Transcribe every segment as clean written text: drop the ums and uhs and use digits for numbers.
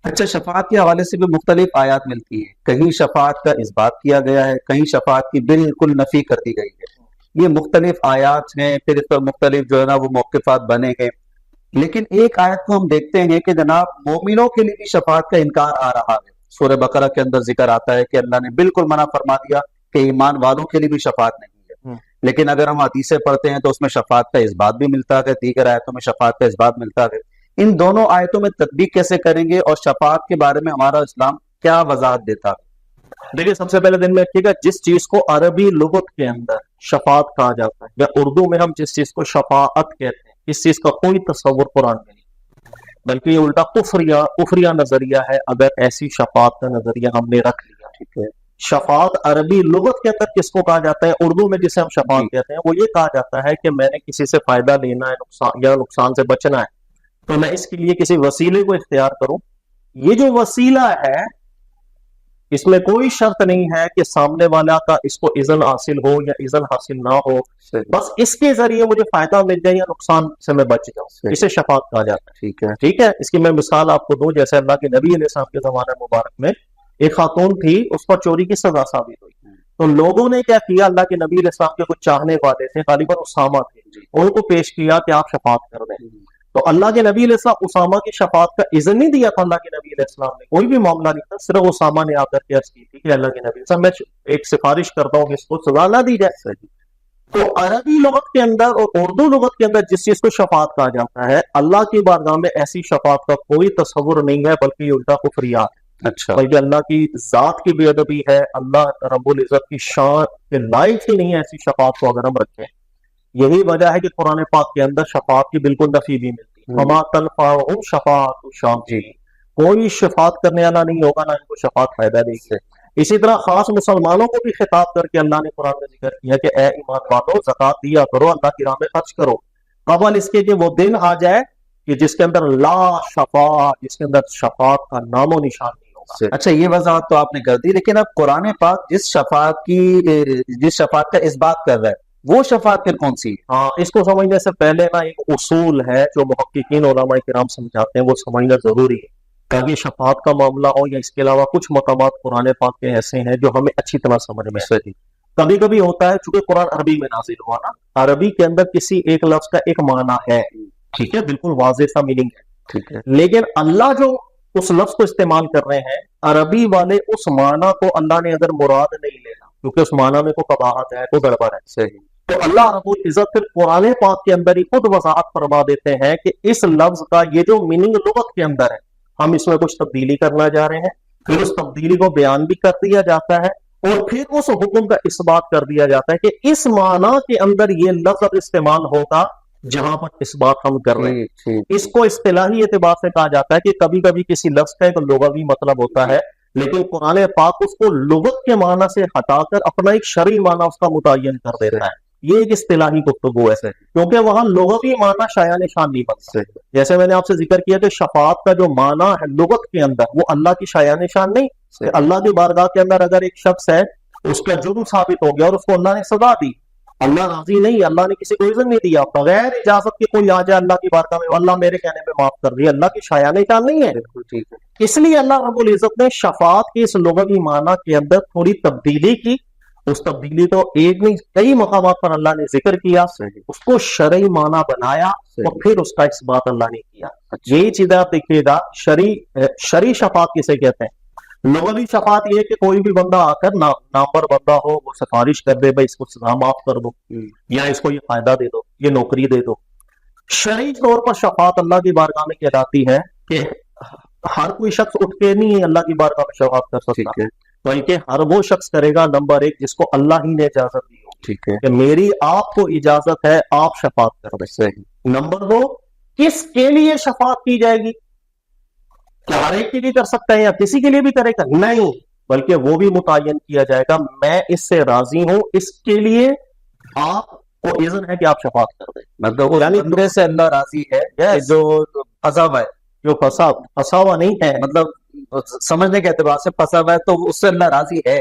اچھا، شفاعت کے حوالے سے بھی مختلف آیات ملتی ہیں، کہیں شفاعت کا اثبات کیا گیا ہے، کہیں شفاعت کی بالکل نفی کر دی گئی ہے۔ یہ مختلف آیات ہیں، پھر اس پر مختلف جو ہے نا وہ موقفات بنے ہیں۔ لیکن ایک آیت کو ہم دیکھتے ہیں کہ جناب مومنوں کے لیے بھی شفاعت کا انکار آ رہا ہے۔ سورہ بقرہ کے اندر ذکر آتا ہے کہ اللہ نے بالکل منع فرما دیا کہ ایمان والوں کے لیے بھی شفاعت نہیں ہے۔ لیکن اگر ہم حدیثیں پڑھتے ہیں تو اس میں شفاعت کا اثبات بھی ملتا ہے، دیگر آیتوں میں شفاعت کا اثبات ملتا ہے۔ ان دونوں آیتوں میں تطبیق کیسے کریں گے اور شفاعت کے بارے میں ہمارا اسلام کیا وضاحت دیتا ہے؟ دیکھیے، سب سے پہلے دن میں رکھیے گا، جس چیز کو عربی لغت کے اندر شفاعت کہا جاتا ہے یا اردو میں ہم جس چیز کو شفاعت کہتے ہیں، اس چیز کا کوئی تصور قرآن میں نہیں، بلکہ یہ الٹا کفریہ نظریہ ہے اگر ایسی شفاعت کا نظریہ ہم نے رکھ لیا۔ ٹھیک ہے، شفاعت عربی لغت کے اندر کس کو کہا جاتا ہے؟ اردو میں جسے ہم شفاعت کہتے ہیں، وہ یہ کہا جاتا ہے کہ میں نے کسی سے فائدہ لینا ہے، نقصان سے بچنا ہے، تو میں اس کے لیے کسی وسیلے کو اختیار کروں۔ یہ جو وسیلہ ہے اس میں کوئی شرط نہیں ہے کہ سامنے والا کا اس کو اذن حاصل ہو یا اذن حاصل نہ ہو، بس اس کے ذریعے مجھے فائدہ مل جائے یا نقصان سے میں بچ جاؤں، اسے شفاعت کہا جاتا ہے۔ ٹھیک ہے، اس کی میں مثال آپ کو دوں، جیسے اللہ کے نبی علیہ السلام کے زمانہ مبارک میں ایک خاتون تھی، اس پر چوری کی سزا ثابت ہوئی، تو لوگوں نے کیا کیا، اللہ کے نبی علیہ السلام کے کچھ چاہنے والے تھے، غالباً اسامہ تھے، ان کو پیش کیا کہ آپ شفاعت کر دیں۔ تو اللہ کے نبی علیہ السلام اسامہ کی شفاعت کا اذن نہیں دیا تھا، اللہ کے نبی علیہ السلام نے کوئی بھی معاملہ نہیں تھا، صرف اسامہ نے آ کر کے عرض کی تھی کہ اللہ کے نبی صاحب میں ایک سفارش کرتا ہوں کہ اس کو سزا نہ دی جائے۔ تو عربی لغت کے اندر اور اردو لغت کے اندر جس چیز کو شفاعت کہا جاتا ہے، اللہ کی بارگاہ میں ایسی شفاعت کا کوئی تصور نہیں ہے، بلکہ یہ الٹا کفریات ہے۔ اچھا، بلکہ اللہ کی ذات کی بے ادبی ہے، اللہ رب العزت کی شان کے لائق ہی نہیں ہے ایسی شفاعت کو اگر ہم رکھیں۔ یہی وجہ ہے کہ قرآن پاک کے اندر شفاعت کی بالکل نفی بھی ملتی ہے، وما تنفعهم شفاعت الشافعین، کوئی شفاعت کرنے والا نہیں ہوگا، نہ ان کو شفاعت فائدہ دے گی۔ اسی طرح خاص مسلمانوں کو بھی خطاب کر کے اللہ نے قرآن میں ذکر کیا کہ اے ایمان والو زکوٰۃ دیا کرو، اللہ کی راہ میں خرچ کرو، قبل اس کے کہ وہ دن آ جائے کہ جس کے اندر لا شفاعت، جس کے اندر شفاعت کا نام و نشان نہیں ہوگا۔ اچھا، یہ وضاحت تو آپ نے کر دی، لیکن اب قرآن پاک جس شفاعت کا اثبات کر رہا ہے وہ شفاعت پھر کون سی ہے؟ ہاں، اس کو سمجھنے سے پہلے نا ایک اصول ہے جو محققین علماء کرام سمجھاتے ہیں، وہ سمجھنا ضروری ہے، تاکہ شفاعت کا معاملہ ہو یا اس کے علاوہ کچھ مقامات قرآن پاک کے ایسے ہیں جو ہمیں اچھی طرح سمجھ میں آتے ہیں۔ کبھی کبھی ہوتا ہے، چونکہ قرآن عربی میں نازل ہوا نا، عربی کے اندر کسی ایک لفظ کا ایک معنی ہے، ٹھیک ہے، بالکل واضح سا میننگ ہے، ٹھیک ہے، لیکن اللہ جو اس لفظ کو استعمال کر رہے ہیں، عربی والے اس معنی کو اللہ نے اگر مراد نہیں لینا، کیونکہ اس معنی میں کوئی قباحت ہے، کوئی گڑبڑ ہے، صحیح، تو اللہ رب العزت پھر قرآن پاک کے اندر ہی خود وضاحت فرما دیتے ہیں کہ اس لفظ کا یہ جو میننگ لغت کے اندر ہے، ہم اس میں کچھ تبدیلی کرنا جا رہے ہیں، پھر اس تبدیلی کو بیان بھی کر دیا جاتا ہے، اور پھر اس حکم کا اثبات کر دیا جاتا ہے کہ اس معنی کے اندر یہ لفظ استعمال ہوگا جہاں پر اس بات ہم کر رہے ہیں۔ اس کو اصطلاحی اعتبار سے کہا جاتا ہے کہ کبھی کبھی کسی لفظ کا ایک لغوی مطلب ہوتا ہے، لیکن قرآن پاک اس کو لغت کے معنی سے ہٹا کر اپنا ایک شرعی معنی اس کا متعین کر دیتا ہے۔ یہ ایک اصطلاحی گفتگو ہے، کیونکہ وہاں لغوی معنی شایع نشان نہیں بنتا۔ جیسے میں نے آپ سے ذکر کیا کہ شفاعت کا جو معنی ہے لغت کے اندر، وہ اللہ کی شایع نشان نہیں، اللہ کی بارگاہ کے اندر اگر ایک شخص ہے، اس کا جرم ثابت ہو گیا اور اس کو اللہ نے سزا دی، اللہ راضی نہیں، اللہ نے کسی کو اذن نہیں دیا، بغیر اجازت کے کوئی آ جائے اللہ کی بارگاہ میں، اللہ میرے کہنے پہ معاف کر دیا، اللہ کی شایع نشان نہیں ہے۔ اس لیے اللہ رب العزت نے شفاعت کے اس لغوی معنی کے اندر تھوڑی تبدیلی کی، اس تبدیلی تو ایک نہیں کئی مقامات پر اللہ نے ذکر کیا، اس کو شرعی معنی بنایا اور پھر اس کا اثبات اللہ نے کیا۔ یہی چیز آپ دیکھیے گا، شرعی شفاعت کسے کہتے ہیں؟ لغوی شفاعت یہ کہ کوئی بھی بندہ آ کر نامور بندہ ہو، وہ سفارش کر دے بھائی اس کو سزا معاف کر دو، یا اس کو یہ فائدہ دے دو، یہ نوکری دے دو۔ شرعی طور پر شفاعت اللہ کی بارگاہ میں کہلاتی ہے کہ ہر کوئی شخص اٹھ کے نہیں اللہ کی بارگاہ میں شفاعت کر سکتا، بلکہ ہر وہ شخص کرے گا نمبر ایک جس کو اللہ ہی نے اجازت دی ہو، ٹھیک ہے، کہ میری آپ کو اجازت ہے آپ شفاعت کر دیں۔ نمبر دو، کس کے لیے شفاعت کی جائے گی؟ کیا ہر ایک کے لیے کر سکتا ہے یا کسی کے لیے بھی کرے گا؟ نہیں، بلکہ وہ بھی متعین کیا جائے گا، میں اس سے راضی ہوں، اس کے لیے آپ کو اذن ہے کہ آپ شفاعت کر دیں۔ مطلب یعنی بندے سے اللہ راضی ہے جو پھنسا ہوا ہے، جو پھنسا ہوا نہیں ہے، مطلب سمجھنے کے اعتبار سے پھنسا ہوا ہے تو اس سے اللہ راضی ہے،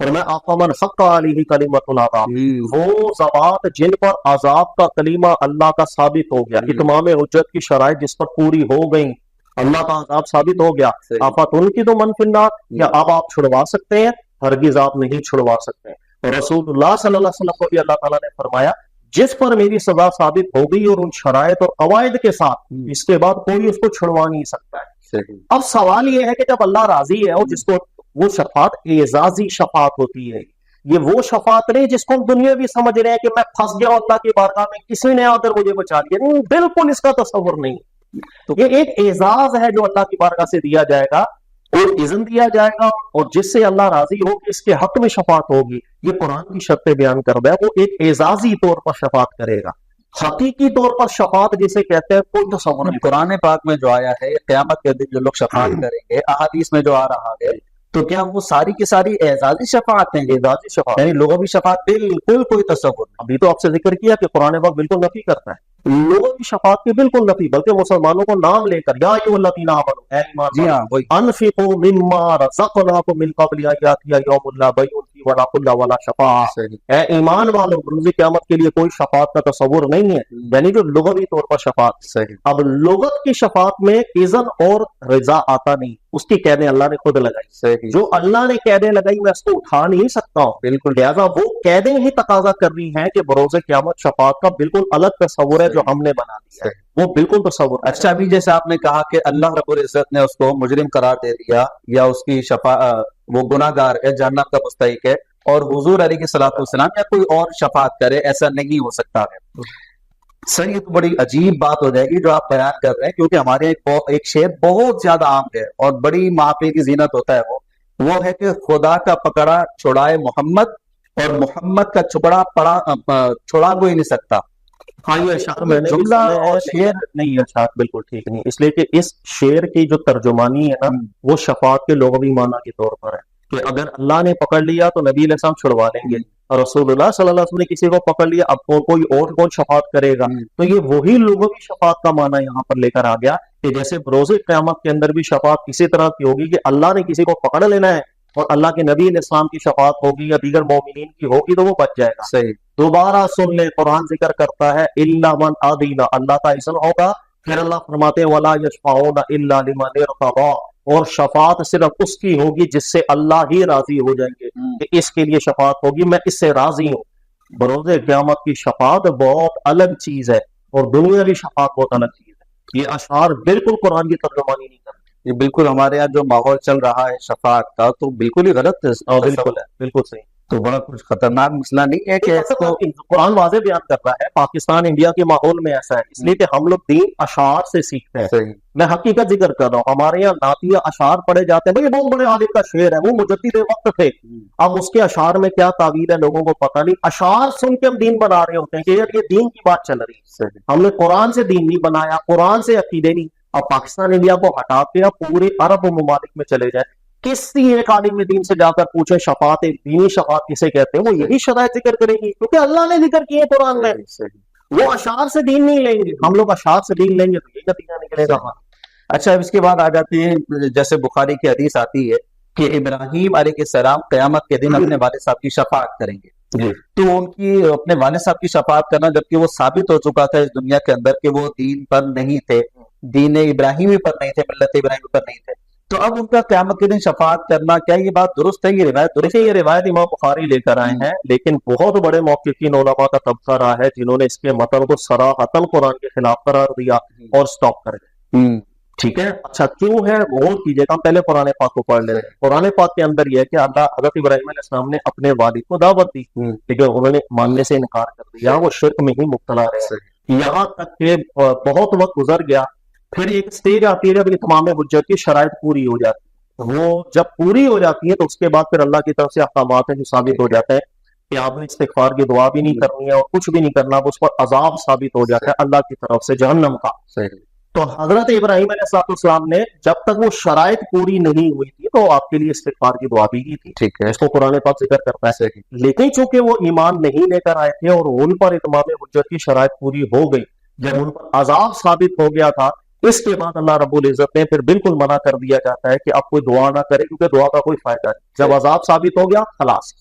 فرمایا آفمن حق علیہ کلمۃ العذاب، وہ ذوات جن پر عذاب کا کلمہ اللہ کا ثابت ہو گیا، اتمام حجت کی شرائط جس پر پوری ہو گئی، اللہ کا عذاب ثابت ہو گیا، آفت ان کی تو من فی النار، کیا اب آپ چھڑوا سکتے ہیں؟ ہرگز آپ نہیں چھڑوا سکتے۔ اور رسول اللہ صلی اللہ علیہ وسلم کو بھی اللہ تعالیٰ نے فرمایا جس پر میری سزا ثابت ہو گئی اور ان شرائط اور قواعد کے ساتھ، اس کے بعد کوئی اس کو چھڑوا نہیں سکتا ہے۔ اب سوال یہ ہے کہ جب اللہ راضی ہے اور جس کو وہ شفاعت اعزازی شفاعت ہوتی ہے، یہ وہ شفاعت نہیں جس کو ہم دنیا بھی سمجھ رہے ہیں کہ میں پھنس گیا اللہ کی بارگاہ میں، کسی نے آ کر مجھے بچا لیا، نہیں، بالکل اس کا تصور نہیں۔ تو یہ ایک اعزاز ہے جو اللہ کی بارگاہ سے دیا جائے گا اور اذن دیا جائے گا، اور جس سے اللہ راضی ہو کہ اس کے حق میں شفاعت ہوگی، یہ قرآن کی شرطیں بیان کر رہا ہے، وہ ایک اعزازی طور پر شفاعت کرے گا۔ حقیقی طور پر شفاعت جسے کہتے ہیں کوئی تصور نہیں۔ قرآن پاک میں جو آیا ہے قیامت کے دن جو لوگ شفاعت کریں گے، احادیث میں جو آ رہا ہے، تو کیا وہ ساری کی ساری اعزازی شفاعت ہیں؟ اعزازی شفاعت یعنی لوگوں کی شفاعت بالکل کوئی تصور نہیں۔ ابھی تو آپ سے ذکر کیا کہ قرآن پاک بالکل نفی کرتا ہے لوگوں کی شفاعت کی، بالکل نفی، بلکہ مسلمانوں کو نام لے کر یا ایھا الذین آمنوا، اے ایمان جی ہاں، وہی انفقوا مما رزقناکم من قبل ان یأتی یوم لا بیع فیہ ولا خلۃ ولا شفاعۃ، اے ایمان والو، روز قیامت کے لیے کوئی شفاعت کا تصور نہیں ہے، یعنی جو لغوی طور پر شفاعت۔ صحیح۔ اب لغت کی شفاعت میں اذن اور رضا آتا نہیں، اس کی قیدیں اللہ نے خود لگائی، صحیح، جو اللہ نے قیدیں لگائی میں اس کو اٹھا نہیں سکتا ہوں، بالکل۔ لہٰذا وہ قیدیں ہی تقاضا کر رہی ہیں کہ بروز قیامت شفاعت کا بالکل الگ تصور ہے جو ہم نے بنا دیا ہے، وہ بالکل تصور ہے۔ اچھا، ابھی جیسے آپ نے کہا کہ اللہ رب العزت نے اس کو مجرم قرار دے دیا یا اس کی وہ گناہ گار ہے، جہنم کا مستحق ہے، اور حضور علیہ الصلوۃ والسلام یا کوئی اور شفاعت کرے، ایسا نہیں ہو سکتا ہے۔ سر یہ تو بڑی عجیب بات ہو جائے گی جو آپ بیان کر رہے ہیں، کیونکہ ہمارے ایک شعر بہت زیادہ عام ہے اور بڑی معافی کی زینت ہوتا ہے، وہ ہے کہ خدا کا پکڑا چھڑائے محمد، اور محمد کا چھپڑا پڑا چھڑا کوئی نہیں سکتا۔ ہاں، یہ اشعار میں نے جملہ اور شعر نہیں، اشعار بالکل ٹھیک نہیں، اس لیے کہ اس شعر کی جو ترجمانی ہے نا وہ شفاعت کے لغوی معنی کے طور پر ہے کہ اگر اللہ نے پکڑ لیا تو نبی علیہ السلام چھڑوا لیں گے، اور رسول اللہ صلی اللہ علیہ وسلم نے کسی کو پکڑ لیا، اب کوئی اور کون شفاعت کرے گا؟ تو یہ وہی لغوی شفاعت کا معنی یہاں پر لے کر آ گیا کہ جیسے روز قیامت کے اندر بھی شفاعت اسی طرح کی ہوگی کہ اللہ نے کسی کو پکڑ لینا ہے اور اللہ کے نبی علیہ السلام کی شفاعت ہوگی یا دیگر مومنین کی ہوگی تو وہ بچ جائے گا۔ صحیح۔ دوبارہ سن لیں، قرآن ذکر کرتا ہے الا من اذن، اللہ کا اذن ہوگا، پھر اللہ فرماتے ہیں ولا یشفعون الا لمن ارتضى، اور شفاعت صرف اس کی ہوگی جس سے اللہ ہی راضی ہو جائیں گے کہ اس کے لیے شفاعت ہوگی، میں اس سے راضی ہوں۔ بروز قیامت کی شفاعت بہت الگ چیز ہے اور دنیاوی شفاعت بہت الگ چیز ہے۔ یہ اشعار بالکل قرآن کی ترجمانی نہیں کرتے، یہ بالکل ہمارے یہاں جو ماحول چل رہا ہے شفاعت کا تو بالکل ہی غلط ہے۔ بالکل ہے، بالکل صحیح۔ تو بڑا کچھ خطرناک مسئلہ نہیں ہے کہ اس کو قرآن واضح بیان کر رہا ہے، پاکستان انڈیا کے ماحول میں ایسا ہے، اس لیے کہ ہم لوگ دین اشعار سے سیکھتے ہیں۔ صحیح۔ میں حقیقت ذکر کر رہا ہوں، ہمارے یہاں نعتیہ اشعار پڑھے جاتے ہیں، بھئی بہت بڑے عالم کا شعر ہے، وہ مجدد وقت تھے، اب اس کے اشعار میں کیا تعویل ہے لوگوں کو پتہ نہیں، اشعار سن کے ہم دین بنا رہے ہوتے ہیں کہ یار یہ دین کی بات چل رہی ہے، ہم نے قرآن سے دین نہیں بنایا، قرآن سے عقیدے نہیں۔ اب پاکستان انڈیا کو ہٹا کے اب پورے عرب و ممالک میں چلے جائیں، کسی ایک عالم دین سے جا کر پوچھے شفاعت دینی شفاعت کسے کہتے ہیں، وہ یہی شرائط ذکر کرے گی کیونکہ اللہ نے ذکر کیے قرآن میں۔ وہ اشعار سے دین نہیں لیں گے، ہم لوگ اشعار سے دین لیں گے تو یہ نتیجہ نکلے گا۔ اچھا، اس کے بعد آ جاتی ہے جیسے بخاری کی حدیث آتی ہے کہ ابراہیم علیہ السلام قیامت کے دن اپنے والد صاحب کی شفاعت کریں گے، تو ان کی اپنے والد صاحب کی شفاعت کرنا جبکہ وہ ثابت ہو چکا تھا اس دنیا کے اندر کہ وہ دین پر نہیں تھے، دین ابراہیمی پر نہیں تھے، ملت ابراہیمی پر نہیں تھے، تو اب ان کا قیامت کے دن شفاعت کرنا، کیا یہ بات درست ہے؟ یہ روایت درست ہے؟ یہ روایت امام بخاری لے کر آئے ہیں، لیکن بہت بڑے محققین علماء کا طبقہ رہا ہے جنہوں نے اس کے متن کو صراحتاً قرآن کے خلاف قرار دیا اور سٹاپ کر گئے۔ ٹھیک ہے، اچھا کیوں ہے غور کیجیے گا، ہم پہلے قرآن پاک کو پڑھ لیں۔ قرآن پاک کے اندر یہ ہے کہ اللہ حضرت ابراہیم علیہ السلام نے اپنے والد کو دعوت دی، لیکن انہوں نے ماننے سے انکار کر دیا، وہ شرک میں ہی مبتلا رہے، یہاں تک کہ بہت وقت گزر گیا، پھر ایک سٹیج آتی ہے جب تمام حجت کی شرائط پوری ہو جاتی ہے، وہ جب پوری ہو جاتی ہے تو اس کے بعد پھر اللہ کی طرف سے احکامات ہیں جو ثابت ہو جاتے ہیں کہ آپ نے استغفار کی دعا بھی نہیں کرنی ہے اور کچھ بھی نہیں کرنا، اس پر عذاب ثابت ہو جاتا ہے اللہ کی طرف سے جہنم کا۔ تو حضرت ابراہیم علیہ السلام نے جب تک وہ شرائط پوری نہیں ہوئی تھی تو آپ کے لیے استغفار کی دعا بھی کی تھی، ٹھیک ہے، اس کو قرآن پاک ذکر کرتا ہے، لیکن چونکہ وہ ایمان نہیں لے کر آئے تھے اور ان پر اتمام حجت کی شرائط پوری ہو گئی، جب ان پر عذاب ثابت ہو گیا تھا اس کے بعد اللہ رب العزت نے پھر بالکل منع کر دیا جاتا ہے کہ آپ کوئی دعا نہ کرے، کیونکہ دعا کا کوئی فائدہ نہیں، جب عذاب ثابت ہو گیا خلاص۔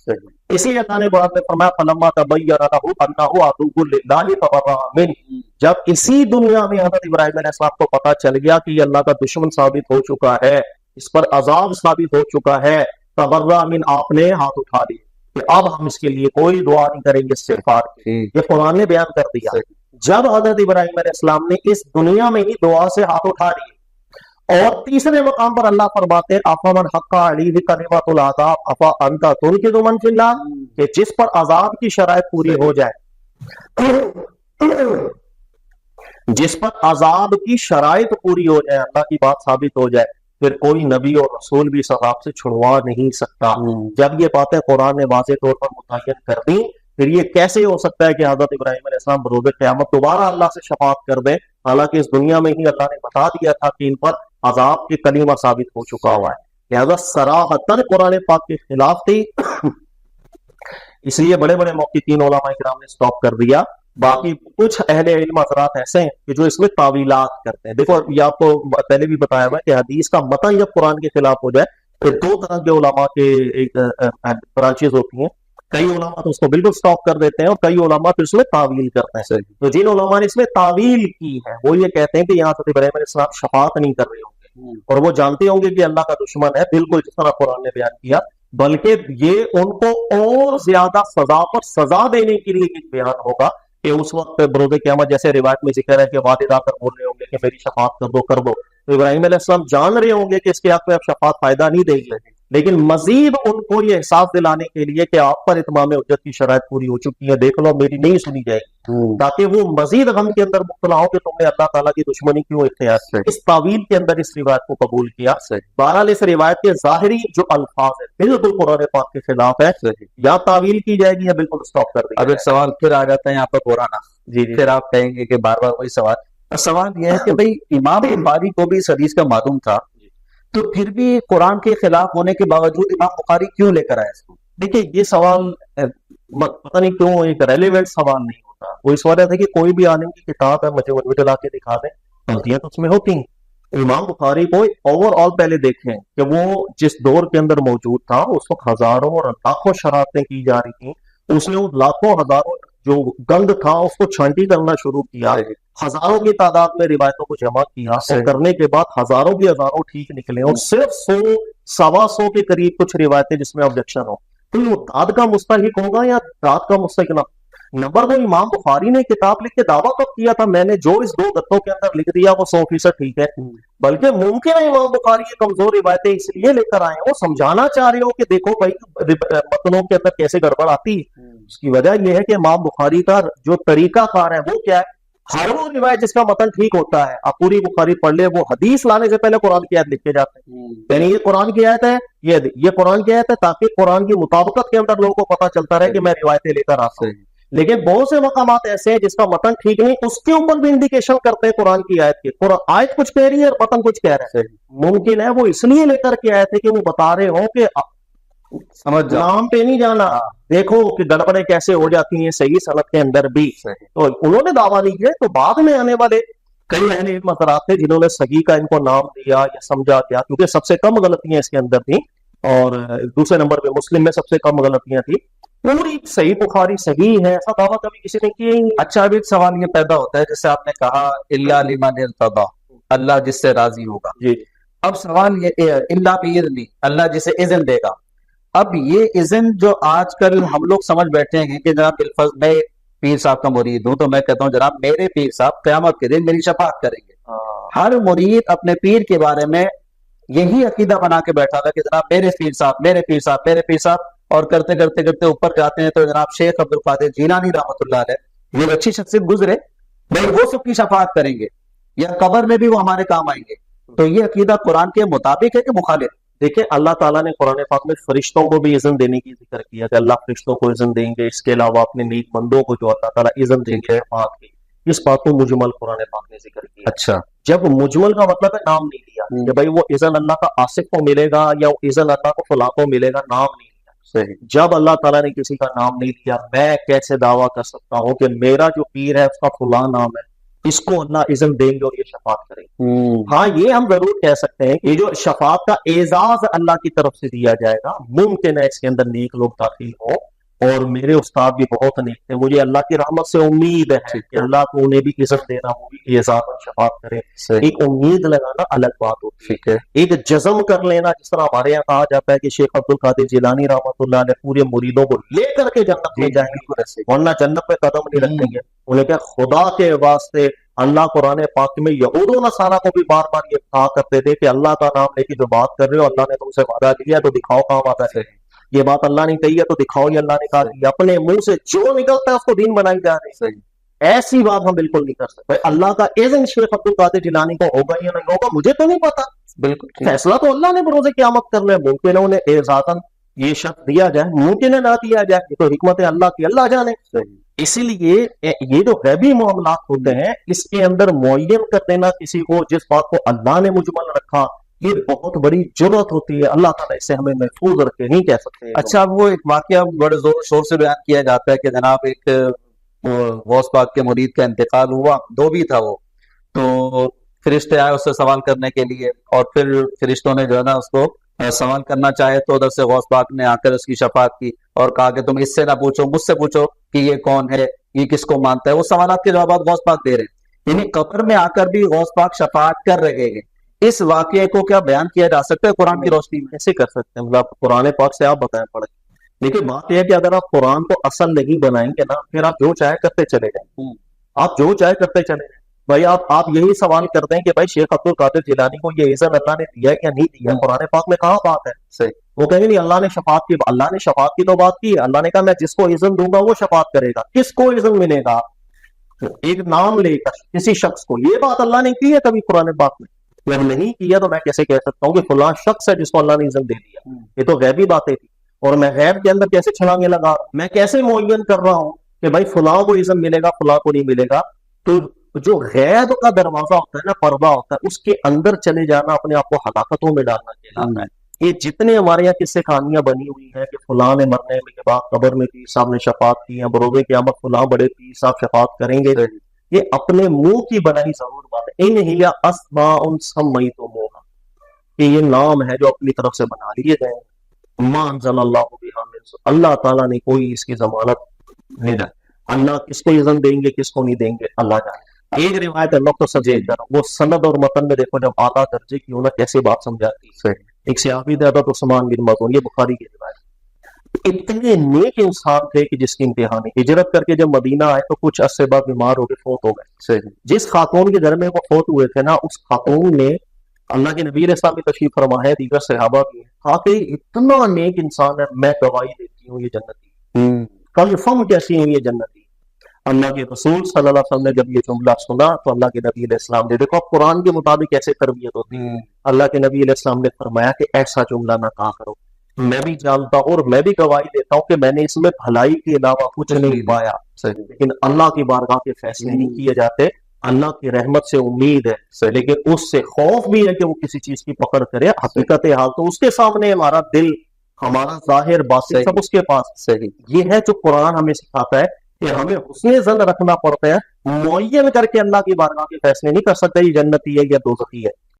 اسی لیے اللہ نے بعد میں فرمایا فلما تبین لہ انہ عدو للہ تبرأ منہ، جب اسی دنیا میں حضرت ابراہیم علیہ السلام کو پتا چل گیا کہ یہ اللہ کا دشمن ثابت ہو چکا ہے، اس پر عذاب ثابت ہو چکا ہے، تبرأ منہ، آپ نے ہاتھ اٹھا لیے کہ اب ہم اس کے لیے کوئی دعا نہیں کریں گے استغفار کی۔ یہ قرآن نے بیان کر دیا۔ جب حضرت ابراہیم علیہ السلام نے اس دنیا میں ہی دعا سے ہاتھ اٹھا لیے، اور تیسرے مقام پر اللہ فرماتے ہیں افمن حق علیہ کلمۃ العذاب افا انت تنقذ من فی النار، کہ جس پر عذاب کی شرائط پوری ہو جائے، جس پر عذاب کی شرائط پوری ہو جائے، اللہ کی بات ثابت ہو جائے، پھر کوئی نبی اور رسول بھی اس عذاب سے چھڑوا نہیں سکتا۔ جب یہ باتیں قرآن نے واضح طور پر متعین کر دی، پھر یہ کیسے ہو سکتا ہے کہ حضرت ابراہیم علیہ السلام بروز قیامت دوبارہ اللہ سے شفاعت کر دیں، حالانکہ اس دنیا میں ہی اللہ نے بتا دیا تھا کہ ان پر عذاب کی کلمہ ثابت ہو چکا ہوا ہے، لہذا صراحتاً قرآن پاک کے خلاف تھی۔ اس لیے بڑے بڑے محققین علماء کرام نے سٹاپ کر دیا۔ باقی کچھ اہل علم حضرات ایسے ہیں کہ جو اس میں تعویلات کرتے ہیں۔ دیکھو یہ آپ کو پہلے بھی بتایا ہوا ہے کہ حدیث کا متن جب قرآن کے خلاف ہو جائے پھر دو طرح کے علماء کے ایک برانچز ہوتی ہیں، کئی علماء تو اس کو بالکل سٹاپ کر دیتے ہیں اور کئی علماء پھر اس میں تعویل کرتے ہیں۔ تو جن علماء نے اس میں تعویل کی ہے وہ یہ کہتے ہیں کہ یہاں حضرت ابراہیم علیہ السلام شفاعت نہیں کر رہے ہوں گے، اور وہ جانتے ہوں گے کہ اللہ کا دشمن ہے، بالکل جس طرح قرآن نے بیان کیا، بلکہ یہ ان کو اور زیادہ سزا پر سزا دینے کے لیے ایک بیان ہوگا کہ اس وقت بروز قیامت جیسے روایت میں ذکر ہے کہ والد آ کر بول رہے ہوں گے کہ میری شفاعت کر دو، تو ابراہیم علیہ السلام جان رہے ہوں گے کہ اس کے حق میں اب شفاعت فائدہ نہیں دے گی، لیکن مزید ان کو یہ احساس دلانے کے لیے کہ آپ پر اتمام حجت کی شرائط پوری ہو چکی ہے، دیکھ لو میری نہیں سنی جائے گی، تاکہ وہ مزید غم کے اندر مبتلا ہو کہ تم نے اللہ تعالیٰ کی دشمنی کیوں اختیار کی۔ اس تعویل کے اندر اس روایت کو قبول کیا۔ بہرحال اس روایت کے ظاہری جو الفاظ ہیں بالکل قرآن پاک کے خلاف ہے، یا تعویل کی جائے گی یا بالکل اسٹاپ کر دی۔ اب ایک سوال پھر آ جاتا ہے یہاں پر پرانا، پھر آپ کہیں گے کہ بار بار وہی سوال یہ ہے کہ بھئی امام بخاری کو بھی اس حدیث کا معلوم تھا، تو پھر بھی قرآن کے خلاف ہونے کے باوجود امام بخاری کیوں لے کر آئے اس کو؟ دیکھیں یہ سوال پتہ نہیں کیوں ایک ریلیونٹ سوال نہیں ہوتا۔ وہ اس وجہ ہے کہ کوئی بھی عالم کی کتاب ہے مجھے لا کے دکھا دیں، غلطیاں تو اس میں ہوتی ہیں۔ امام بخاری کو اوور آل پہلے دیکھیں کہ وہ جس دور کے اندر موجود تھا اس وقت ہزاروں اور لاکھوں شرارتیں کی جا رہی تھیں، اس نے وہ لاکھوں ہزاروں جو گند تھا اس کو چھانٹی کرنا شروع کیا، ہزاروں کی تعداد میں روایتوں کو جمع کیا، اور کرنے کے بعد ہزاروں کی ہزاروں ٹھیک نکلے، اور صرف 100-125 کے قریب کچھ روایتیں جس میں آبجیکشن ہو، تو وہ داد کا مستحق ہوگا یا داد کا مستحق نہ؟ نمبر 2، امام بخاری نے کتاب لکھ کے دعویٰ تو کیا تھا میں نے جو اس 2 گتوں کے اندر لکھ دیا وہ 100% ٹھیک ہے، بلکہ ممکن ہے امام بخاری یہ کمزور روایتیں اس لیے لے کر آئے ہیں، وہ سمجھانا چاہ رہے ہو کہ دیکھو بھائی متنوں کے اندر کیسے گڑبڑ آتی ہے۔ اس کی وجہ یہ ہے کہ امام بخاری کا جو طریقہ کار ہے وہ کیا ہے، ہر وہ روایت جس کا متن ٹھیک ہوتا ہے، آپ پوری بخاری پڑھ لے، وہ حدیث لانے سے پہلے قرآن کی آیت لکھ کے جاتے ہیں، یعنی یہ قرآن کی آیت ہے، یہ قرآن کی آیت ہے، تاکہ قرآن کی مطابقت کے اندر لوگوں کو پتا چلتا رہے کہ میں روایتیں لے کر آتا ہوں۔ لیکن بہت سے مقامات ایسے ہیں جس کا متن ٹھیک نہیں، اس کے اوپر بھی انڈیکیشن کرتے ہیں قرآن کی آیت کی، آیت کچھ کہہ رہی ہے اور متن کچھ کہہ رہا ہے، ممکن ہے وہ اس لیے لے کر کے آئے تھے کہ وہ بتا رہے ہوں کہ سمجھ نام پہ نہیں جانا، دیکھو کہ گڑبڑیں کیسے ہو جاتی ہیں صحیح صنعت کے اندر بھی۔ تو انہوں نے دعویٰ نہیں کیا، تو بعد میں آنے والے کئی اہل علم حضرات تھے جنہوں نے صحیح کا ان کو نام دیا یا سمجھا دیا، کیونکہ سب سے کم غلطیاں اس کے اندر تھیں، اور دوسرے نمبر پہ مسلم میں سب سے کم غلطیاں تھیں، پوری صحیح بخاری صحیح ہے، ایسا دعویٰ کبھی کسی نے کیا ہی نہیں۔ اچھا اب ایک سوال یہ پیدا ہوتا ہے جیسے آپ نے کہا الا لمن ارتضی، اللہ جس سے راضی ہوگا، جی اب سوال یہ الا باذن، اللہ جسے اذن دے گا، اب یہ اذن جو آج کل ہم لوگ سمجھ بیٹھے ہیں کہ جناب بالفرض میں پیر صاحب کا مرید ہوں تو میں کہتا ہوں جناب میرے پیر صاحب قیامت کے دن میری شفاعت کریں گے، ہر مرید اپنے پیر کے بارے میں یہی عقیدہ بنا کے بیٹھا تھا کہ جناب میرے پیر صاحب میرے پیر صاحب میرے پیر صاحب، اور کرتے کرتے کرتے اوپر جاتے ہیں تو جناب شیخ عبد القادر جیلانی رحمۃ اللہ علیہ یہ اچھی شخصیت گزرے، بھائی وہ سب کی شفاعت کریں گے یا قبر میں بھی وہ ہمارے کام آئیں گے، تو یہ عقیدہ قرآن کے مطابق ہے کہ مخالف؟ دیکھیں اللہ تعالیٰ نے قرآن پاک میں فرشتوں کو بھی اذن دینے کی ذکر کیا کہ اللہ فرشتوں کو اذن دیں گے، اس کے علاوہ اپنے نیک بندوں کو جو اللہ تعالیٰ اذن دیں گے پاک کی، اس بات کو مجمل قرآن پاک نے ذکر کیا۔ اچھا جب مجمل کا مطلب ہے نام نہیں لیا کہ بھائی وہ اذن اللہ کا عاصف کو ملے گا یا اذن اللہ کو فلاں کو ملے گا، نام نہیں لیا۔ جب اللہ تعالیٰ نے کسی کا نام نہیں لیا، میں کیسے دعویٰ کر سکتا ہوں کہ میرا جو پیر ہے اس کا فلاں نام ہے؟ اس کو اللہ اذن دیں گے اور یہ شفاعت کریں گے۔ ہاں یہ ہم ضرور کہہ سکتے ہیں کہ جو شفاعت کا اعزاز اللہ کی طرف سے دیا جائے گا، ممکن ہے اس کے اندر نیک لوگ داخل ہوں، اور میرے استاد بھی بہت نیک تھے، مجھے اللہ کی رحمت سے امید ہے کہ اللہ کو انہیں بھی عزت دینا، وہ بھی اعزاز اور شفاعت کرے۔ ایک امید لگانا الگ بات ہوتی ہے، ایک جزم کر لینا، جس طرح ہمارے یہاں کہا جاتا ہے کہ شیخ عبد القادر جیلانی رحمۃ اللہ علیہ پورے مریدوں کو لے کر کے جنت میں جائیں گے، ورنہ جنت پہ قدم نہیں رکھیں گے۔ انہیں کہا خدا کے واسطے، اللہ قرآن پاک میں یہود و نصارہ کو بھی بار بار یہ کہا کرتے تھے کہ اللہ کا نام لے کے جو بات کر رہے ہو، اللہ نے تم سے وعدہ کیا تو دکھاؤ کہاں وعدہ ہے، یہ بات اللہ نے کہی ہے تو دکھاؤ یہ اللہ نے کہا کہ اپنے منہ سے جو نکلتا ہے اس کو دین بنائی جا رہی ہے۔ ایسی بات ہم بالکل نہیں کر سکتے۔ اللہ کا اذن شیخ عبد القادر جیلانی کو ہوگا یا نہیں ہوگا مجھے تو نہیں پتا، بالکل فیصلہ تو اللہ نے بروز قیامت کرنا ہے۔ ممکن ہے انہیں اعزازاً یہ شرط دیا جائے، ممکن ہے نہ دیا جائے، یہ تو حکمت اللہ کی اللہ جانے۔ اسی لیے یہ جو غیبی معاملات ہوتے ہیں اس کے اندر معین کر دینا کسی کو جس بات کو اللہ نے مجمل رکھا، یہ بہت بڑی جرات ہوتی ہے۔ اللہ تعالیٰ اسے ہمیں محفوظ رکھے، نہیں کہہ سکتے۔ اچھا، وہ ایک واقعہ بڑے زور شور سے بیان کیا جاتا ہے کہ جناب ایک غوث پاک کے مرید کا انتقال ہوا، دھوبی تھا وہ، تو فرشتے آئے اس سے سوال کرنے کے لیے، اور پھر فرشتوں نے جو ہے نا اس کو سوال کرنا چاہے تو ادھر سے غوث پاک نے آ کر اس کی شفاعت کی اور کہا کہ تم اس سے نہ پوچھو، مجھ سے پوچھو کہ یہ کون ہے، یہ کس کو مانتا ہے۔ وہ سوالات کے جوابات غوث پاک دے رہے ہیں، یعنی قبر میں آ کر بھی غوث پاک شفاعت کر رہے ہیں۔ اس واقعے کو کیا بیان کیا جا سکتا ہے قرآن کی روشنی میں؟ کیسے کر سکتے ہیں؟ مطلب قرآن پاک سے آپ بتائیں پڑھ کے۔ لیکن بات یہ ہے کہ اگر آپ قرآن کو اصل نہیں بنائیں گے نا، پھر آپ جو چاہے کرتے چلے جائیں، آپ جو چاہے کرتے چلے جائیں۔ بھائی آپ یہی سوال کرتے ہیں کہ بھائی شیخ عبد القادر جیلانی کو یہ اذن اللہ نے دیا ہے یا نہیں دیا، قرآن پاک میں کہاں بات ہے؟ صحیح، وہ کہیں گے نہیں اللہ نے شفاعت کی، اللہ نے شفاعت کی تو بات کی ہے، اللہ نے کہا میں جس کو اذن دوں گا وہ شفاعت کرے گا۔ کس کو اذن ملے گا؟ ایک نام لے کر کسی شخص کو، یہ بات اللہ نے کی ہے کبھی قرآن پاک میں؟ اگر نہیں کیا تو میں کیسے کہہ سکتا ہوں کہ فلاں شخص ہے جس کو اللہ نے اذن دے دیا؟ یہ تو غیبی باتیں تھی، اور میں غیب کے اندر کیسے چھلانگے لگا، میں کیسے معین کر رہا ہوں کہ بھائی فلاں کو اذن ملے گا فلاں کو نہیں ملے گا؟ تو جو غیب کا دروازہ ہوتا ہے نا، پردہ ہوتا ہے، اس کے اندر چلے جانا، اپنے آپ کو ہلاکتوں میں ڈالنا چاہیے۔ یہ جتنے ہمارے یہاں قصے کہانیاں بنی ہوئی ہیں کہ فلاں نے مرنے کے بعد قبر میں تھی، صاحب نے شفاعت کی ہے، بروز قیامت فلاں بڑے تھی، صاحب شفاعت کریں گے، یہ اپنے منہ کی بنائی ضرور بات ہے۔ انہی اسماء سمیتموہا، کہ یہ نام ہے جو اپنی طرف سے بنا لیے گئے ہیں۔ ما انزل اللہ بہا من سلطان، اللہ تعالیٰ نے کوئی اس کی ضمانت نہیں دی۔ اللہ کس کو اذن دیں گے کس کو نہیں دیں گے اللہ جانے۔ ایک روایت ہے مختصر جیل کر وہ سند اور متن میں دیکھو جب آتا درجے کی ہونا کیسے بات سمجھاتی ہے۔ ایک صحابی تھا تو عثمان بن مظعون، یہ بخاری کی روایت۔ اتنے نیک انسان تھے کہ جس کی انتہا نہیں۔ ہجرت کر کے جب مدینہ آئے تو کچھ عرصے بعد بیمار ہو کے فوت ہو گئے۔ جس خاتون کے گھر میں وہ فوت ہوئے تھے نا، اس خاتون نے اللہ کے نبی علیہ السلام کی تشریف فرما ہے، دیگر صحابہ بھی ہیں، کہا کہ اتنا نیک انسان ہے، میں گواہی دیتی ہوں یہ جنتی، کنفرم کیسی ہوں یہ جنتی۔ اللہ کے رسول صلی اللہ علیہ وسلم نے جب یہ جملہ سنا تو اللہ کے نبی علیہ السلام نے، دیکھو اب قرآن کے مطابق کیسے تربیت ہوتی ہے، اللہ کے نبی علیہ السلام نے فرمایا کہ ایسا جملہ نہ کہا کرو، میں بھی جانتا ہوں اور میں بھی گواہی دیتا ہوں کہ میں نے اس میں بھلائی کے علاوہ کچھ نہیں پایا، لیکن اللہ کی بارگاہ کے فیصلے نہیں کیے جاتے، اللہ کی رحمت سے امید ہے، لیکن اس سے خوف بھی ہے کہ وہ کسی چیز کی پکڑ کرے۔ حقیقت حال تو اس کے سامنے ہمارا دل، ہمارا ظاہر باطن سب اس کے پاس۔ یہ ہے جو قرآن ہمیں سکھاتا ہے کہ ہمیں حسن ظن رکھنا پڑتا ہے، معین کر کے اللہ کی بارگاہ کے فیصلے نہیں کر سکتے یہ جنتی ہے یا دوزخی ہے۔